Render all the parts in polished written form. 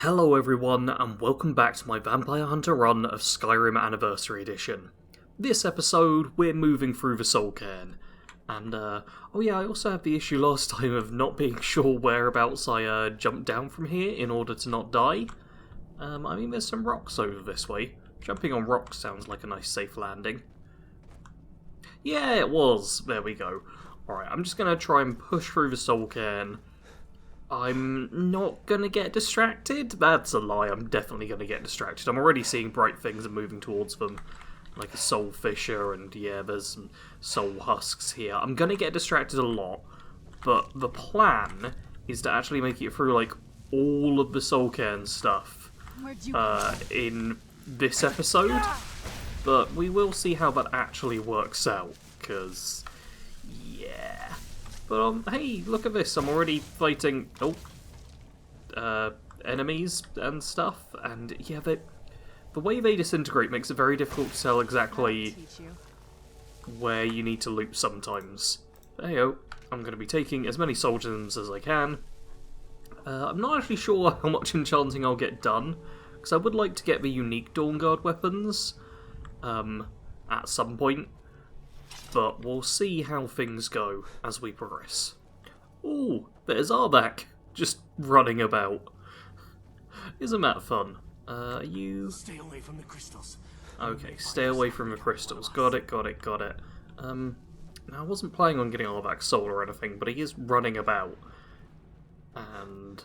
Hello everyone, and welcome back to my Vampire Hunter run of Skyrim Anniversary Edition. This episode, we're moving through the Cairn. And, oh yeah, I also had the issue last time of not being sure whereabouts I jumped down from here in order to not die. I mean, there's some rocks over this way. Jumping on rocks sounds like a nice safe landing. Yeah, it was. There we go. Alright, I'm just gonna try and push through the Cairn. I'm not gonna get distracted. That's a lie, I'm definitely gonna get distracted. I'm already seeing bright things and moving towards them. Like a soul fisher, and yeah, there's some soul husks here. I'm gonna get distracted a lot, but the plan is to actually make it through, like, all of the Cairn stuff in this episode. But we will see how that actually works out, because, yeah. But, hey, look at this, I'm already fighting, enemies and stuff, and yeah, the way they disintegrate makes it very difficult to tell exactly where you need to loot sometimes. But hey-oh, I'm going to be taking as many soul gems as I can. I'm not actually sure how much enchanting I'll get done, because I would like to get the unique Dawnguard weapons at some point. But we'll see how things go as we progress. Ooh, there's Arbak, just running about. Isn't that fun? You... Stay away from the crystals. Okay, stay away from the crystals. Got it. Now, I wasn't planning on getting Arbak's soul or anything, but he is running about. And...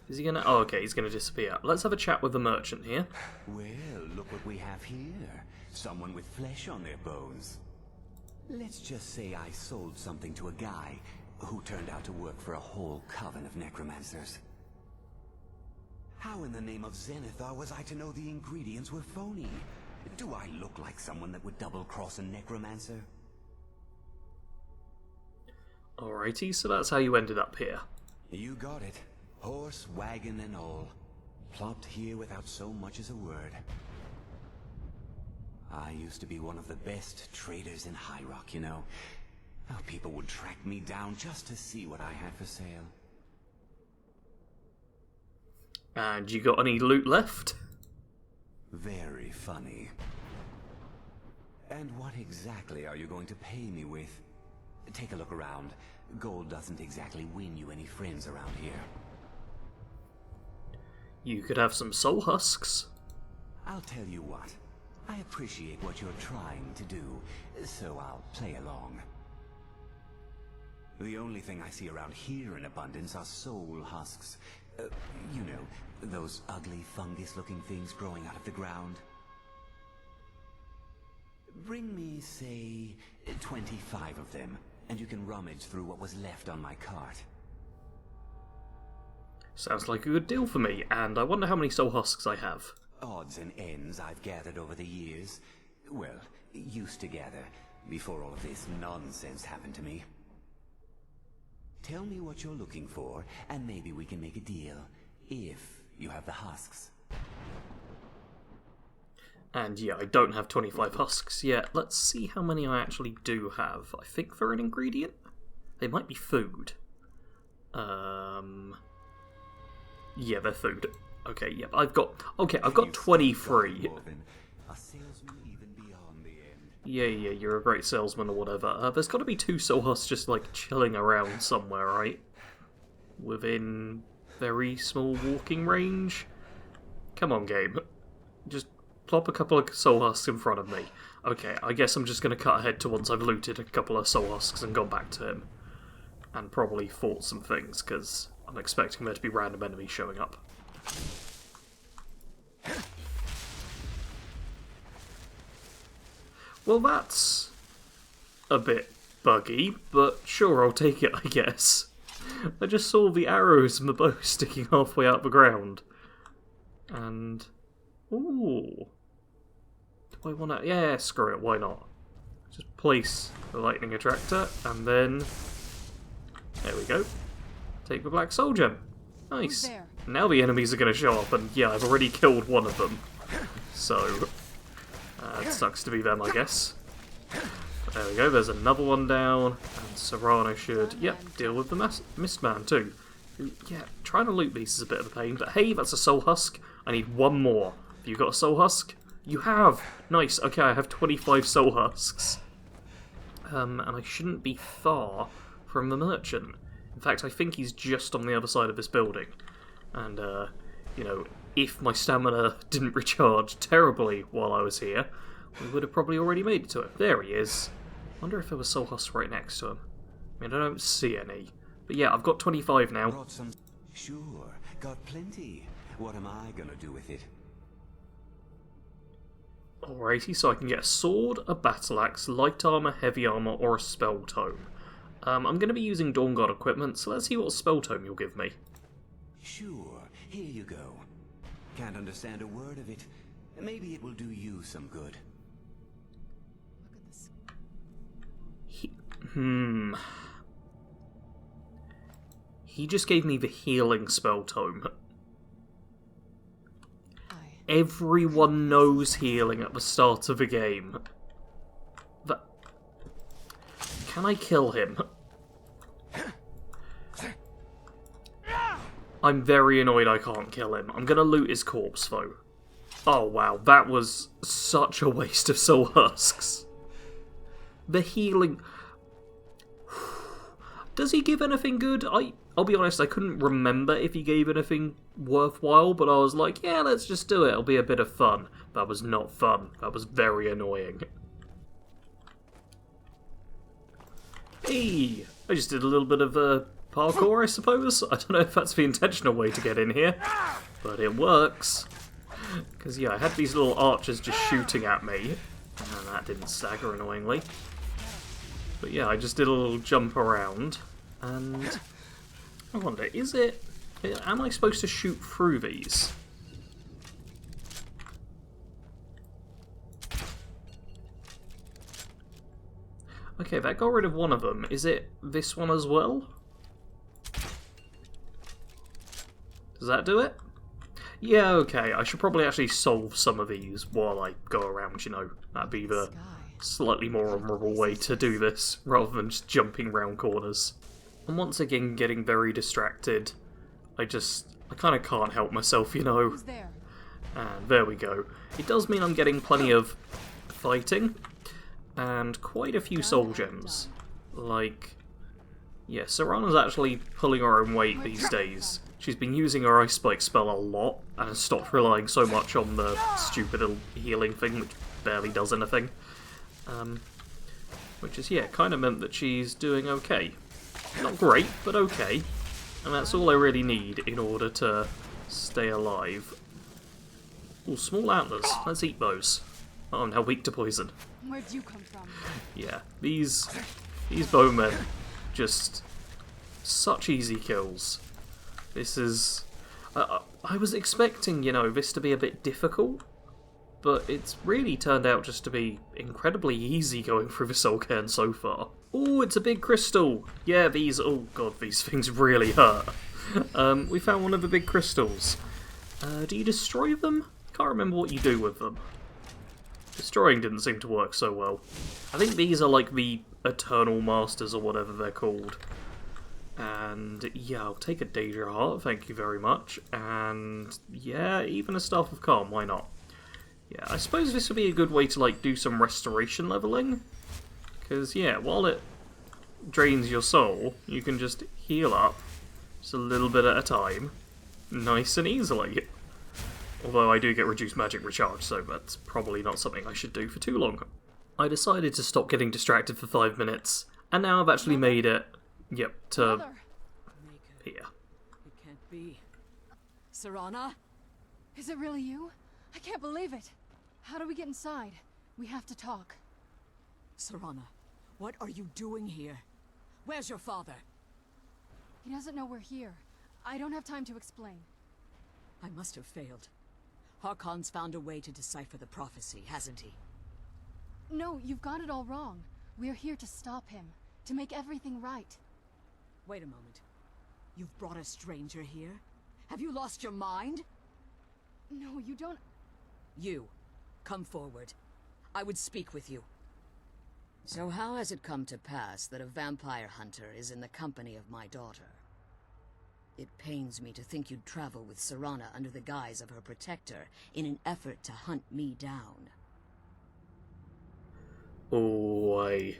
is he gonna... oh, okay, he's gonna disappear. Let's have a chat with the merchant here. Well, look what we have here. Someone with flesh on their bones. Let's just say I sold something to a guy who turned out to work for a whole coven of necromancers. How in the name of Zenithar was I to know the ingredients were phony? Do I look like someone that would double-cross a necromancer? Alrighty, so that's how you ended up here. You got it. Horse, wagon, and all. Plopped here without so much as a word. I used to be one of the best traders in High Rock, you know. How people would track me down just to see what I had for sale. And you got any loot left? Very funny. And what exactly are you going to pay me with? Take a look around. Gold doesn't exactly win you any friends around here. You could have some soul husks. I'll tell you what. I appreciate what you're trying to do, so I'll play along. The only thing I see around here in abundance are soul husks. You know, those ugly fungus-looking things growing out of the ground. Bring me, say, 25 of them, and you can rummage through what was left on my cart. Sounds like a good deal for me, and I wonder how many soul husks I have. Odds and ends I've gathered over the years. Well, used to gather, before all of this nonsense happened to me. Tell me what you're looking for, and maybe we can make a deal, if you have the husks. And yeah, I don't have 25 husks yet. Let's see how many I actually do have. I think they're an ingredient? They might be food. Yeah, they're food. Okay, yep, I've got 23. Yeah, you're a great salesman or whatever. There's got to be two soul husks just, like, chilling around somewhere, right? Within very small walking range? Come on, game. Just plop a couple of soul husks in front of me. Okay, I guess I'm just going to cut ahead to once I've looted a couple of soul husks and gone back to him. And probably fought some things, because I'm expecting there to be random enemies showing up. Well, that's a bit buggy, but sure, I'll take it, I guess. I just saw the arrows and the bow sticking halfway out the ground. And... ooh. Do I want to... yeah, screw it, why not? Just place the lightning attractor, and then... there we go. Take the black soul gem. Nice. Now the enemies are going to show up, and yeah, I've already killed one of them. So, it sucks to be them, I guess. There we go, there's another one down, and Serrano should, yep, deal with the Mistman too. Yeah, trying to loot these is a bit of a pain, but hey, that's a soul husk. I need one more. Have you got a soul husk? You have! Nice, okay, I have 25 soul husks. And I shouldn't be far from the merchant. In fact, I think he's just on the other side of this building. And, you know, if my stamina didn't recharge terribly while I was here, we would have probably already made it to it. There he is. I wonder if there was soul husks right next to him. I mean, I don't see any. But yeah, I've got 25 now. Brought some... Sure, got plenty. What am I gonna do with it? Alrighty, so I can get a sword, a battle axe, light armor, heavy armor, or a spell tome. I'm going to be using Dawnguard equipment, so let's see what spell tome you'll give me. Sure, here you go. Can't understand a word of it. Maybe it will do you some good. Look at this. He just gave me the healing spell tome. Everyone knows healing at the start of a game. Can I kill him? I'm very annoyed I can't kill him. I'm gonna loot his corpse, though. Oh wow, that was such a waste of soul husks. The healing... Does he give anything good? I'll be honest, I couldn't remember if he gave anything worthwhile, but I was like, yeah, let's just do it. It'll be a bit of fun. That was not fun. That was very annoying. Hey! I just did a little bit of parkour, I suppose. I don't know if that's the intentional way to get in here, but it works. Because, yeah, I had these little archers just shooting at me, and that didn't stagger annoyingly. But yeah, I just did a little jump around, and I wonder, am I supposed to shoot through these? Okay, that got rid of one of them. Is it this one as well? Does that do it? Yeah, okay. I should probably actually solve some of these while I go around, you know. That'd be the slightly more honourable way to do this, rather than just jumping round corners. I'm once again getting very distracted. I kind of can't help myself, you know. Who's there? And there we go. It does mean I'm getting plenty of fighting, and quite a few soul gems. Like, yeah, Serana's actually pulling her own weight these days. She's been using her Ice Spike spell a lot, and has stopped relying so much on the stupid little healing thing, which barely does anything. Which is, yeah, kind of meant that she's doing okay. Not great, but okay. And that's all I really need in order to stay alive. Ooh, small antlers. Let's eat those. Oh, I'm now weak to poison. Where'd you come from? Yeah, these bowmen, just such easy kills. This is... I was expecting, you know, this to be a bit difficult, but it's really turned out just to be incredibly easy going through the Soul Cairn so far. Oh, it's a big crystal! Yeah, these... Oh god, these things really hurt. We found one of the big crystals. Do you destroy them? Can't remember what you do with them. Destroying didn't seem to work so well. I think these are like the Eternal Masters or whatever they're called. And yeah, I'll take a Daedra Heart, thank you very much. And yeah, even a Staff of Calm, why not? Yeah, I suppose this would be a good way to like do some restoration leveling. Because yeah, while it drains your soul, you can just heal up just a little bit at a time, nice and easily. Although I do get reduced magic recharge, so that's probably not something I should do for too long. I decided to stop getting distracted for 5 minutes, and now I've actually made it, yep, to here. It can't be. Serana? Is it really you? I can't believe it. How do we get inside? We have to talk. Serana, what are you doing here? Where's your father? He doesn't know we're here. I don't have time to explain. I must have failed. Harkon's found a way to decipher the prophecy, hasn't he? No, you've got it all wrong. We're here to stop him, to make everything right. Wait a moment. You've brought a stranger here? Have you lost your mind? No, you don't... You, come forward. I would speak with you. So how has it come to pass that a vampire hunter is in the company of my daughter? It pains me to think you'd travel with Serana under the guise of her protector in an effort to hunt me down. Oh, I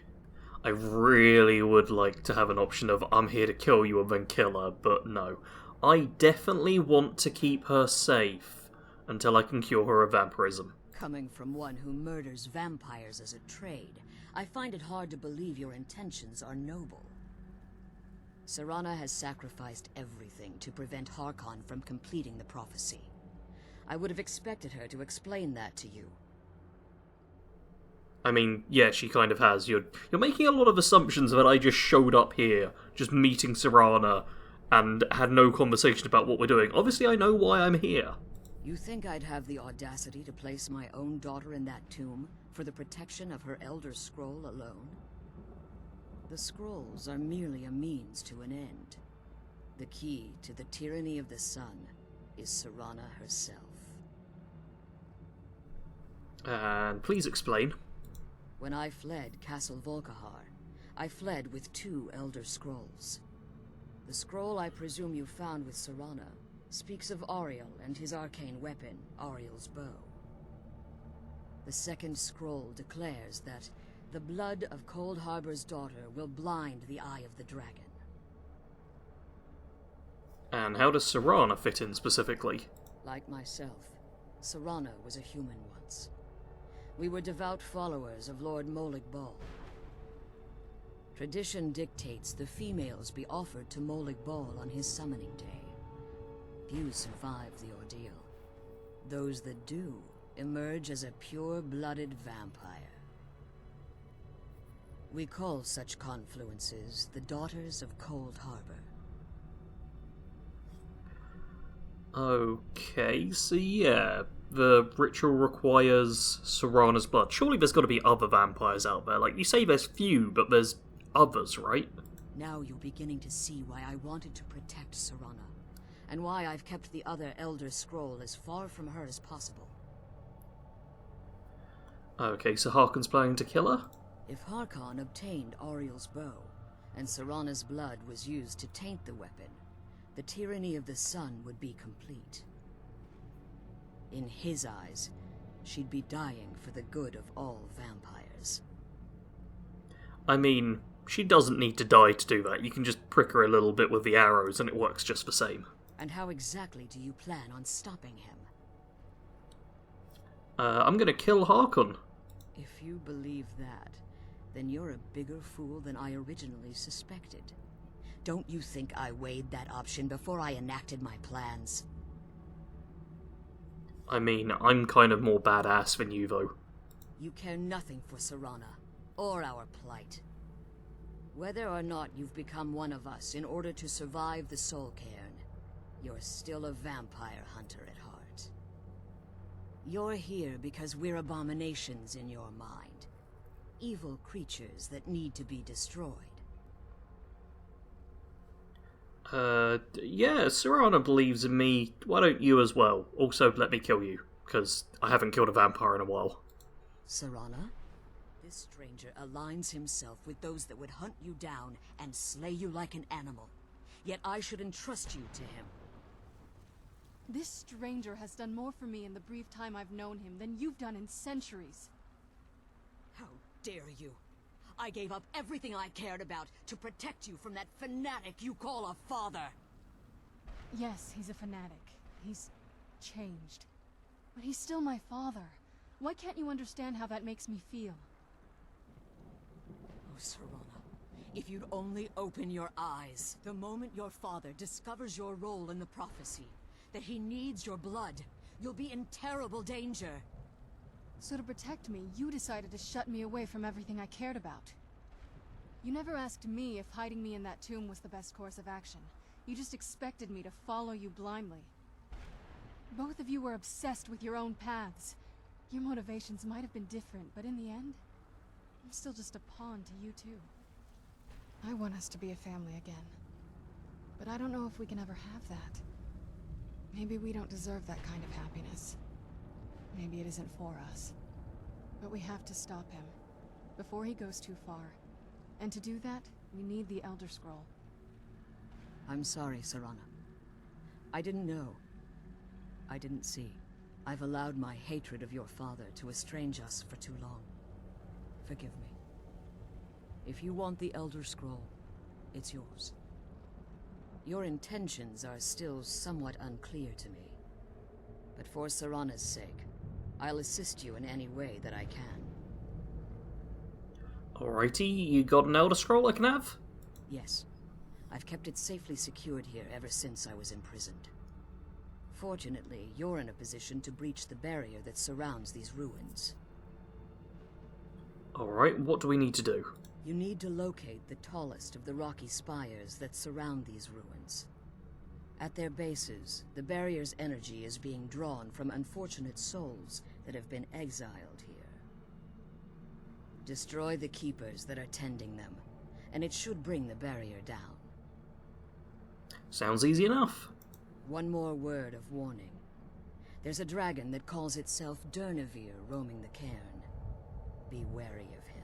really would like to have an option of I'm here to kill you and then kill her, but no. I definitely want to keep her safe until I can cure her of vampirism. Coming from one who murders vampires as a trade, I find it hard to believe your intentions are noble. Serana has sacrificed everything to prevent Harkon from completing the prophecy. I would have expected her to explain that to you. I mean, yeah, she kind of has. You're making a lot of assumptions that I just showed up here, just meeting Serana, and had no conversation about what we're doing. Obviously, I know why I'm here. You think I'd have the audacity to place my own daughter in that tomb for the protection of her Elder Scroll alone? The scrolls are merely a means to an end. The key to the tyranny of the sun is Serana herself. And please explain. When I fled Castle Volkihar, I fled with 2 Elder Scrolls. The scroll I presume you found with Serana speaks of Ariel and his arcane weapon, Ariel's bow. The second scroll declares that the blood of Cold Harbor's daughter will blind the eye of the dragon. And how does Serana fit in specifically? Like myself, Serana was a human once. We were devout followers of Lord Molig Bal. Tradition dictates the females be offered to Molig Bal on his summoning day. Few survive the ordeal. Those that do emerge as a pure-blooded vampire. We call such confluences the Daughters of Cold Harbor. Okay, so yeah, the ritual requires Serana's blood. Surely there's got to be other vampires out there. Like, you say there's few, but there's others, right? Now you're beginning to see why I wanted to protect Serana, and why I've kept the other Elder Scroll as far from her as possible. Okay, so Harkon's planning to kill her? If Harkon obtained Ariel's bow, and Serana's blood was used to taint the weapon, the tyranny of the sun would be complete. In his eyes, she'd be dying for the good of all vampires. I mean, she doesn't need to die to do that. You can just prick her a little bit with the arrows and it works just the same. And how exactly do you plan on stopping him? I'm gonna kill Harkon. If you believe that, then you're a bigger fool than I originally suspected. Don't you think I weighed that option before I enacted my plans? I mean, I'm kind of more badass than you, though. You care nothing for Serana, or our plight. Whether or not you've become one of us in order to survive the Soul Cairn, you're still a vampire hunter at heart. You're here because we're abominations in your mind. Evil creatures that need to be destroyed. Yeah, Serana believes in me. Why don't you as well? Also, let me kill you, because I haven't killed a vampire in a while. Serana? This stranger aligns himself with those that would hunt you down and slay you like an animal. Yet I should entrust you to him. This stranger has done more for me in the brief time I've known him than you've done in centuries. How dare you! I gave up everything I cared about to protect you from that fanatic you call a father! Yes, he's a fanatic. He's changed. But he's still my father. Why can't you understand how that makes me feel? Oh, Serana, if you'd only open your eyes. The moment your father discovers your role in the prophecy, that he needs your blood, you'll be in terrible danger. So to protect me, you decided to shut me away from everything I cared about. You never asked me if hiding me in that tomb was the best course of action. You just expected me to follow you blindly. Both of you were obsessed with your own paths. Your motivations might have been different, but in the end, I'm still just a pawn to you too. I want us to be a family again. But I don't know if we can ever have that. Maybe we don't deserve that kind of happiness. Maybe it isn't for us. But we have to stop him, before he goes too far. And to do that, we need the Elder Scroll. I'm sorry, Serana. I didn't know. I didn't see. I've allowed my hatred of your father to estrange us for too long. Forgive me. If you want the Elder Scroll, it's yours. Your intentions are still somewhat unclear to me. But for Serana's sake, I'll assist you in any way that I can. Alrighty, you got an Elder Scroll I can have? Yes. I've kept it safely secured here ever since I was imprisoned. Fortunately, you're in a position to breach the barrier that surrounds these ruins. Alright, what do we need to do? You need to locate the tallest of the rocky spires that surround these ruins. At their bases, the barrier's energy is being drawn from unfortunate souls that have been exiled here. Destroy the keepers that are tending them, and it should bring the barrier down. Sounds easy enough. One more word of warning. There's a dragon that calls itself Durnevere roaming the Cairn. Be wary of him.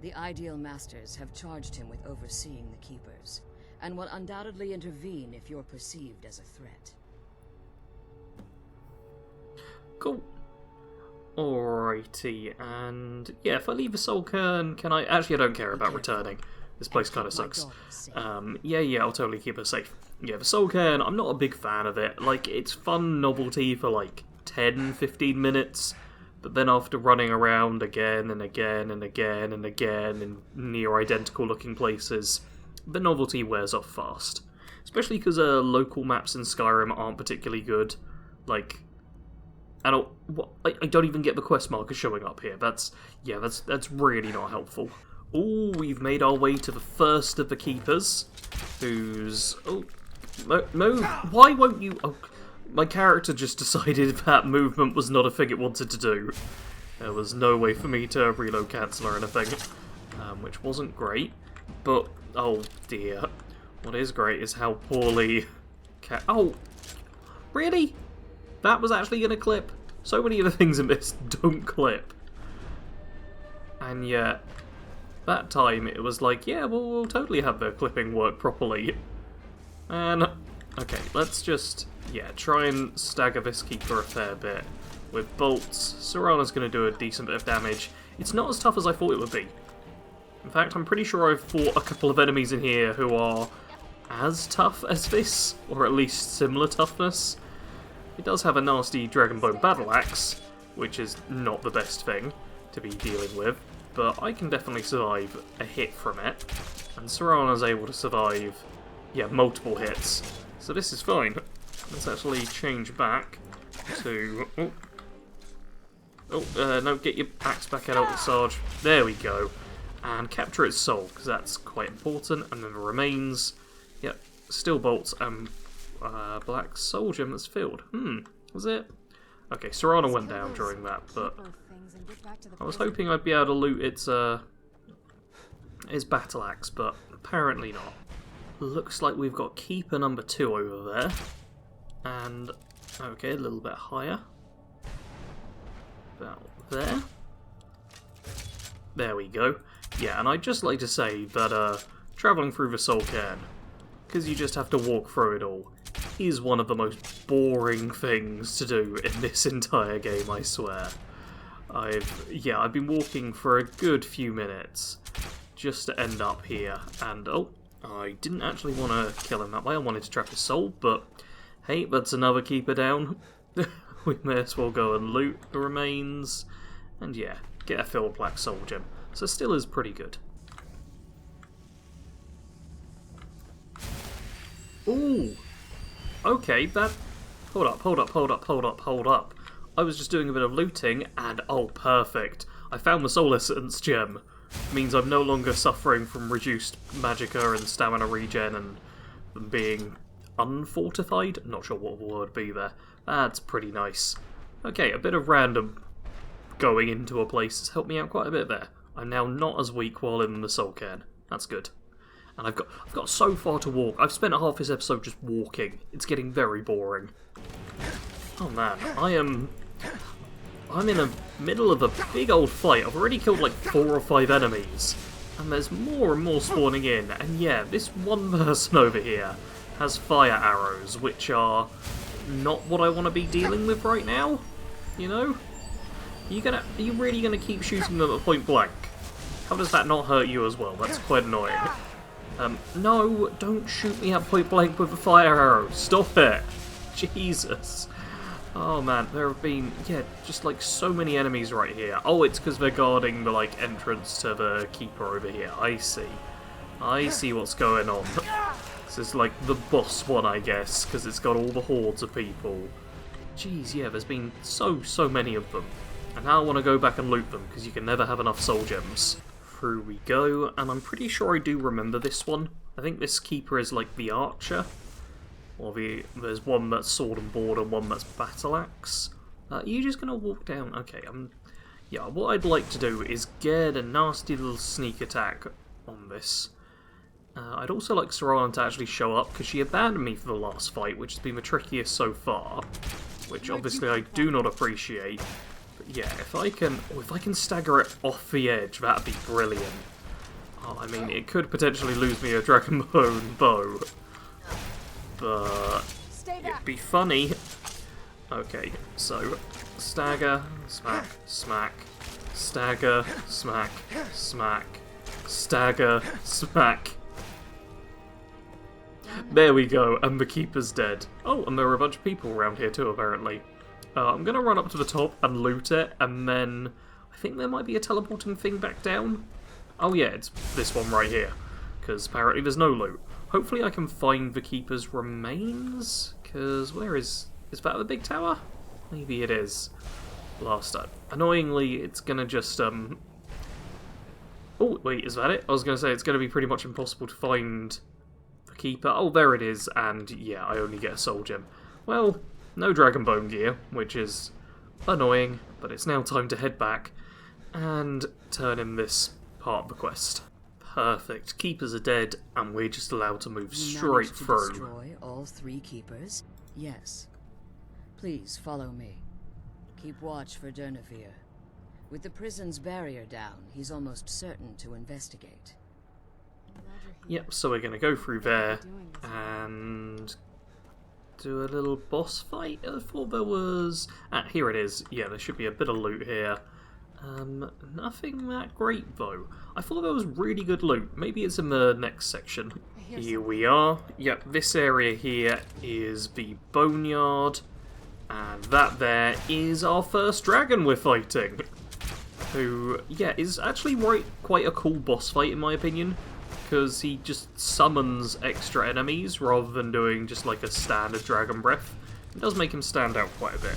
The Ideal Masters have charged him with overseeing the Keepers, and will undoubtedly intervene if you're perceived as a threat. Cool. Alrighty, and yeah, if I leave a soul cairn, can I... Actually, I don't care about returning. This place kind of sucks. Yeah, I'll totally keep her safe. Yeah, the soul cairn, I'm not a big fan of it. Like, it's fun novelty for like 10-15 minutes, but then after running around again and again and again and again in near identical looking places, the novelty wears off fast. Especially because local maps in Skyrim aren't particularly good. Like, I don't even get the quest markers showing up here. That's really not helpful. Oh, we've made our way to the first of the keepers, who's... Oh, move! Why won't you... Oh, my character just decided that movement was not a thing it wanted to do. There was no way for me to reload cancel or anything, which wasn't great. But, oh dear. What is great is how poorly... Oh! Really? That was actually going to clip? So many of the things in this don't clip. And yet... that time it was like, yeah, we'll totally have the clipping work properly. And, okay, let's just, yeah, try and stagger this keeper a fair bit. With bolts, Serana's going to do a decent bit of damage. It's not as tough as I thought it would be. In fact, I'm pretty sure I've fought a couple of enemies in here who are as tough as this, or at least similar toughness. It does have a nasty Dragonbone Battle Axe, which is not the best thing to be dealing with. But I can definitely survive a hit from it, and Serana's able to survive, yeah, multiple hits. So this is fine. Let's actually change back to... no, get your axe back out, Sarge. There we go. And capture its soul, because that's quite important. And then the remains, yep, steel bolts and black soul gem that's filled. Was it? Okay, Serana went down during that, but... I was hoping I'd be able to loot its battle axe, but apparently not. Looks like we've got keeper number 2 over there. And, okay, a little bit higher. About there. There we go. Yeah, and I'd just like to say that travelling through the Soul Cairn, because you just have to walk through it all, is one of the most boring things to do in this entire game, I swear. I've been walking for a good few minutes just to end up here, and oh, I didn't actually want to kill him that way. I wanted to trap his soul, but hey, that's another keeper down. We may as well go and loot the remains, and yeah, get a filled black soul gem. So still is pretty good. Ooh, okay, that... Hold up. I was just doing a bit of looting, and oh, perfect. I found the Soul Essence gem. Means I'm no longer suffering from reduced magicka and stamina regen and them being unfortified. I'm not sure what the word would be there. That's pretty nice. Okay, a bit of random going into a place has helped me out quite a bit there. I'm now not as weak while in the Soul Cairn. That's good. And I've got so far to walk. I've spent half this episode just walking. It's getting very boring. Oh man, I'm in the middle of a big old fight. I've already killed like 4 or 5 enemies, and there's more and more spawning in, and yeah, this one person over here has fire arrows, which are not what I want to be dealing with right now. You know? Are you really gonna keep shooting them at point blank? How does that not hurt you as well? That's quite annoying. No, don't shoot me at point blank with a fire arrow. Stop it. Jesus. Oh man, there have been, yeah, just like so many enemies right here. Oh, it's because they're guarding the like entrance to the keeper over here. I see. I see what's going on. This is like the boss one, I guess, because it's got all the hordes of people. Jeez, yeah, there's been so many of them. And now I want to go back and loot them, because you can never have enough soul gems. Through we go, and I'm pretty sure I do remember this one. I think this keeper is like the archer. Or there's one that's sword and board and one that's battle axe. Are you just going to walk down? Okay, yeah, what I'd like to do is get a nasty little sneak attack on this. I'd also like Sarge to actually show up, because she abandoned me for the last fight, which has been the trickiest so far. Which obviously I do not appreciate. But yeah, if I can stagger it off the edge, that'd be brilliant. Oh, I mean, it could potentially lose me a Dragonbone bow. But it'd be funny. Okay, so stagger, smack, smack, stagger, smack, smack, stagger, smack. There we go, and the keeper's dead. Oh, and there are a bunch of people around here too, apparently. I'm going to run up to the top and loot it, and then I think there might be a teleporting thing back down. Oh yeah, it's this one right here, because apparently there's no loot. Hopefully I can find the keeper's remains, because where is that the big tower? Maybe it is. Last time. Annoyingly, it's going to just, Oh, wait, is that it? I was going to say it's going to be pretty much impossible to find keeper. Oh, there it is, and yeah, I only get a soul gem. Well, no Dragonbone gear, which is annoying, but it's now time to head back and turn in this part of the quest. Perfect. Keepers are dead, and we're just allowed to move straight through. Destroy all 3 keepers? Yes. Please follow me. Keep watch for Durnevere. With the prison's barrier down, he's almost certain to investigate. Yep, so we're going to go through there and do a little boss fight. I thought there was... Ah, here it is. Yeah, there should be a bit of loot here. Nothing that great, though. I thought there was really good loot. Maybe it's in the next section. Here we are. Yep, this area here is the Boneyard. And that there is our first dragon we're fighting. Who, yeah, is actually quite a cool boss fight, in my opinion. Because he just summons extra enemies rather than doing just like a standard dragon breath. It does make him stand out quite a bit.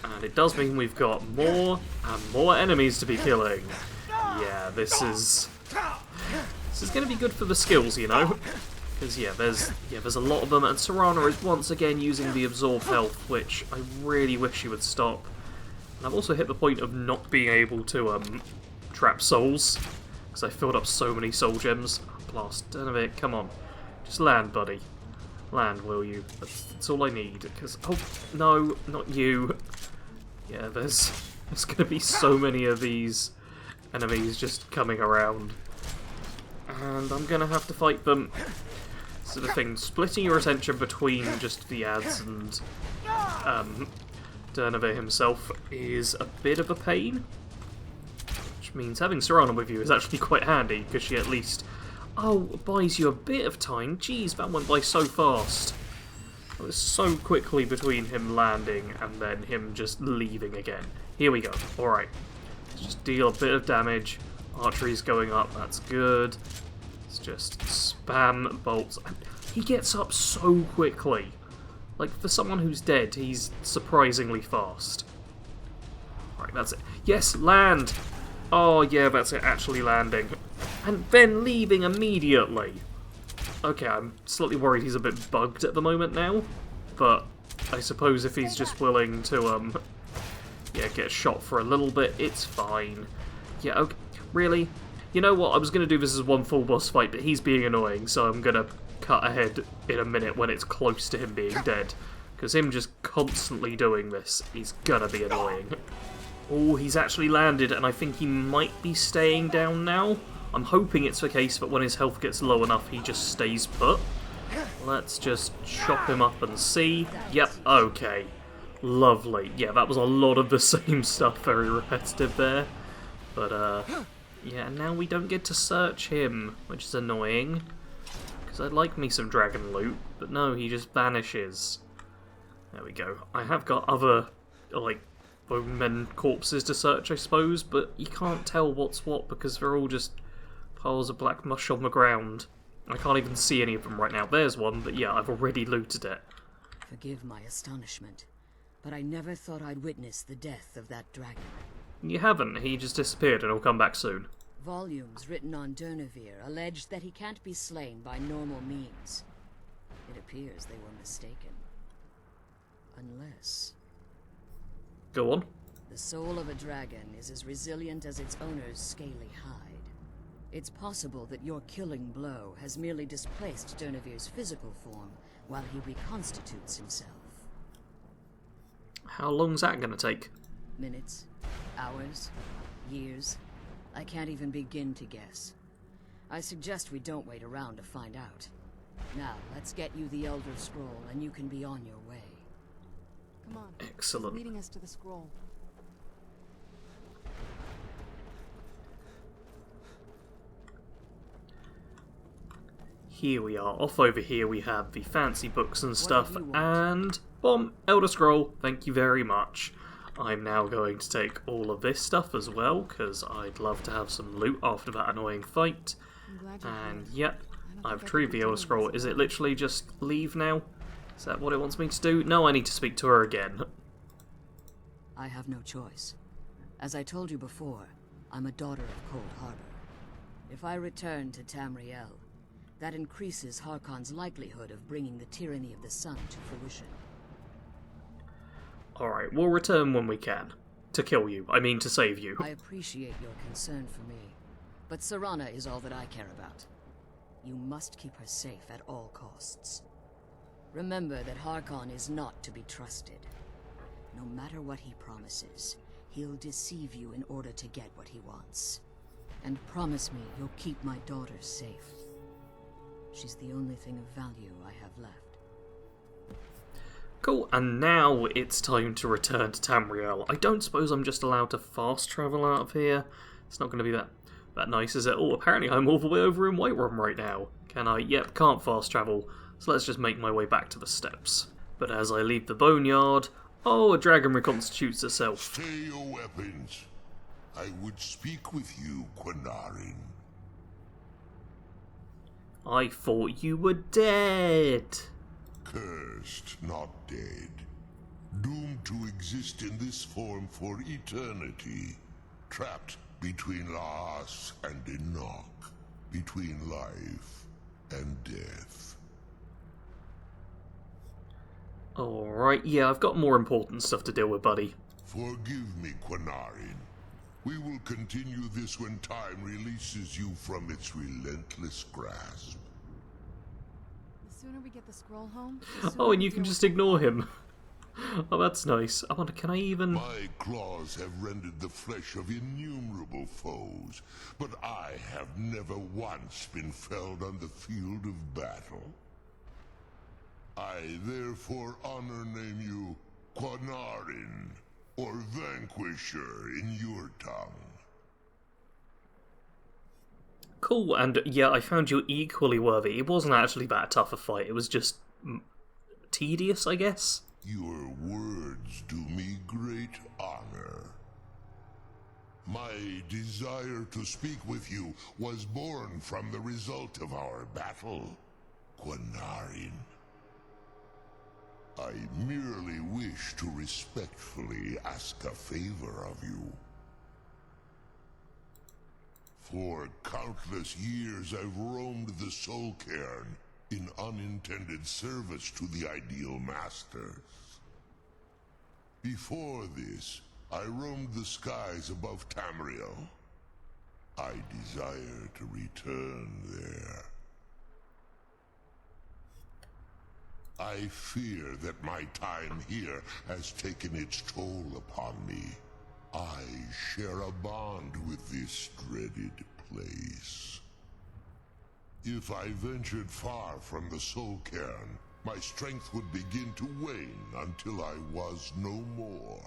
And it does mean we've got more and more enemies to be killing. Yeah, this is going to be good for the skills, you know. Because yeah, there's a lot of them, and Serana is once again using the absorb health, which I really wish she would stop. And I've also hit the point of not being able to trap souls. Because I filled up so many soul gems. Blast, none of it, come on. Just land, buddy. Land, will you? That's all I need. Because, oh, no, not you. Yeah, there's going to be so many of these enemies just coming around. And I'm going to have to fight them. So the thing, splitting your attention between just the ads and Durnevere himself is a bit of a pain. Which means having Serana with you is actually quite handy, because she at least, buys you a bit of time. Jeez, that went by so fast. It was so quickly between him landing and then him just leaving again. Here we go. Alright. Let's just deal a bit of damage. Archery's going up, that's good. Let's just spam bolts. He gets up so quickly. Like, for someone who's dead, he's surprisingly fast. Right, that's it. Yes, land! Oh, yeah, that's it, actually landing. And then leaving immediately. Okay, I'm slightly worried he's a bit bugged at the moment now. But I suppose if he's just willing to, get shot for a little bit, it's fine. Yeah, okay, really? You know what, I was going to do this as one full boss fight, but he's being annoying, so I'm going to cut ahead in a minute when it's close to him being dead. Because him just constantly doing this, he's gonna be annoying. Oh, he's actually landed, and I think he might be staying down now. I'm hoping it's the case that when his health gets low enough, he just stays put. Let's just chop him up and see. Yep, okay. Lovely. Yeah, that was a lot of the same stuff, very repetitive there. But, yeah, now we don't get to search him, which is annoying. Because I'd like me some dragon loot, but no, he just vanishes. There we go. I have got other, like, bowmen corpses to search, I suppose, but you can't tell what's what because they're all just piles of black mush on the ground. I can't even see any of them right now. There's one, but yeah, I've already looted it. Forgive my astonishment, but I never thought I'd witness the death of that dragon. You haven't. He just disappeared and he'll come back soon. Volumes written on Durnevere allege that he can't be slain by normal means. It appears they were mistaken. Unless... Go on. The soul of a dragon is as resilient as its owner's scaly hide. It's possible that your killing blow has merely displaced Durnevere's physical form while he reconstitutes himself. How long's that going to take? Minutes, hours, years. I can't even begin to guess. I suggest we don't wait around to find out. Now, let's get you the Elder Scroll and you can be on your way. Come on. Excellent. He's leading us to the scroll. Here we are. Off over here we have the fancy books and stuff, and boom, Elder Scroll, thank you very much. I'm now going to take all of this stuff as well, because I'd love to have some loot after that annoying fight. And yep, I've retrieved the Elder Scroll. Is it literally just leave now? Is that what it wants me to do? No, I need to speak to her again. I have no choice. As I told you before, I'm a daughter of Cold Harbor. If I return to Tamriel, that increases Harkon's likelihood of bringing the tyranny of the sun to fruition. Alright, we'll return when we can. To kill you. I mean to save you. I appreciate your concern for me, but Serana is all that I care about. You must keep her safe at all costs. Remember that Harkon is not to be trusted. No matter what he promises, he'll deceive you in order to get what he wants. And promise me you'll keep my daughter safe. She's the only thing of value I have left. Cool, and now it's time to return to Tamriel. I don't suppose I'm just allowed to fast travel out of here. It's not going to be that nice, is it? Oh, apparently I'm all the way over in Whiterun right now. Can I? Yep, can't fast travel. So let's just make my way back to the steps. But as I leave the boneyard, oh, a dragon reconstitutes itself. Stay your weapons. I would speak with you, Quinarin. I thought you were dead. Cursed, not dead. Doomed to exist in this form for eternity. Trapped between Laas and Enoch. Between life and death. Alright, yeah, I've got more important stuff to deal with, buddy. Forgive me, Quinarin. We will continue this when time releases you from its relentless grasp. The sooner we get the scroll home, Oh, and you can just ignore him. Oh, that's nice. I wonder, can I even... My claws have rended the flesh of innumerable foes, but I have never once been felled on the field of battle. I therefore honor name you Quinarin, or Vanquisher in your tongue. Cool, and yeah, I found you equally worthy. It wasn't actually that tough a fight, it was just... tedious, I guess? Your words do me great honor. My desire to speak with you was born from the result of our battle, Quinarin. I merely wish to respectfully ask a favor of you. For countless years I've roamed the Soul Cairn in unintended service to the Ideal Masters. Before this, I roamed the skies above Tamriel. I desire to return there. I fear that my time here has taken its toll upon me. I share a bond with this dreaded place. If I ventured far from the Soul Cairn, my strength would begin to wane until I was no more.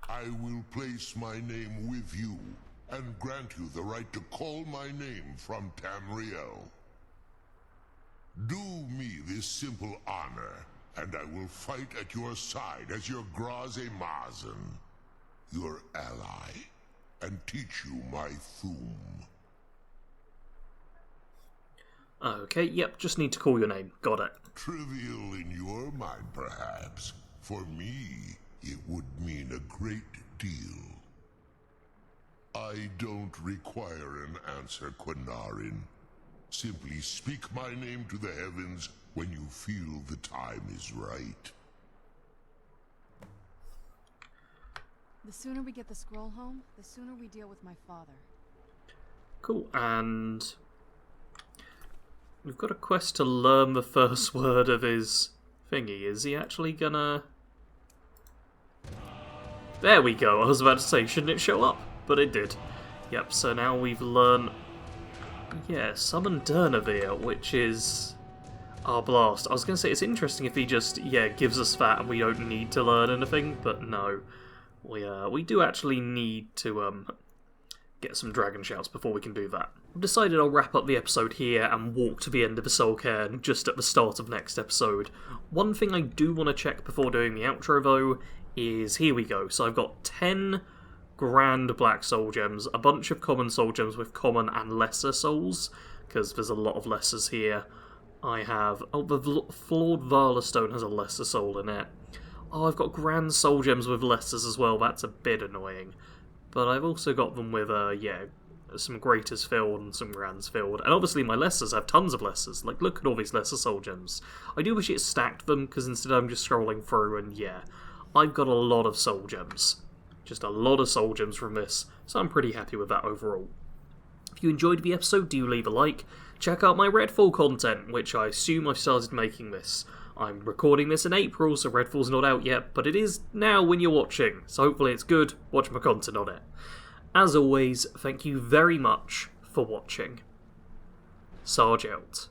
I will place my name with you, and grant you the right to call my name from Tamriel. Do me this simple honor, and I will fight at your side as your Graze Mazen, your ally, and teach you my Thum. Okay, yep, just need to call your name. Got it. Trivial in your mind, perhaps. For me, it would mean a great deal. I don't require an answer, Quinarin. Simply speak my name to the heavens when you feel the time is right. The sooner we get the scroll home, the sooner we deal with my father. Cool, and we've got a quest to learn the first word of his thingy. Is he actually gonna... There we go, I was about to say, shouldn't it show up? But it did. Yep, so now we've learned... Yeah, summon Durnavir, which is our blast. I was going to say, it's interesting if he just, gives us that and we don't need to learn anything, but no. We do actually need to get some dragon shouts before we can do that. I've decided I'll wrap up the episode here and walk to the end of the Soul Cairn just at the start of next episode. One thing I do want to check before doing the outro, though, is here we go. So I've got 10 grand black soul gems, a bunch of common soul gems with common and lesser souls, because there's a lot of lessers here. I have... Oh, the Flawed Vala Stone has a lesser soul in it. Oh, I've got grand soul gems with lessers as well, that's a bit annoying. But I've also got them with, some greaters filled and some grands filled. And obviously my lessers have tons of lessers. Like, look at all these lesser soul gems. I do wish it stacked them, because instead I'm just scrolling through and I've got a lot of soul gems. Just a lot of soul gems from this, so I'm pretty happy with that overall. If you enjoyed the episode, do leave a like. Check out my Redfall content, which I assume I've started making this. I'm recording this in April, so Redfall's not out yet, but it is now when you're watching, so hopefully it's good. Watch my content on it. As always, thank you very much for watching. Sarge out.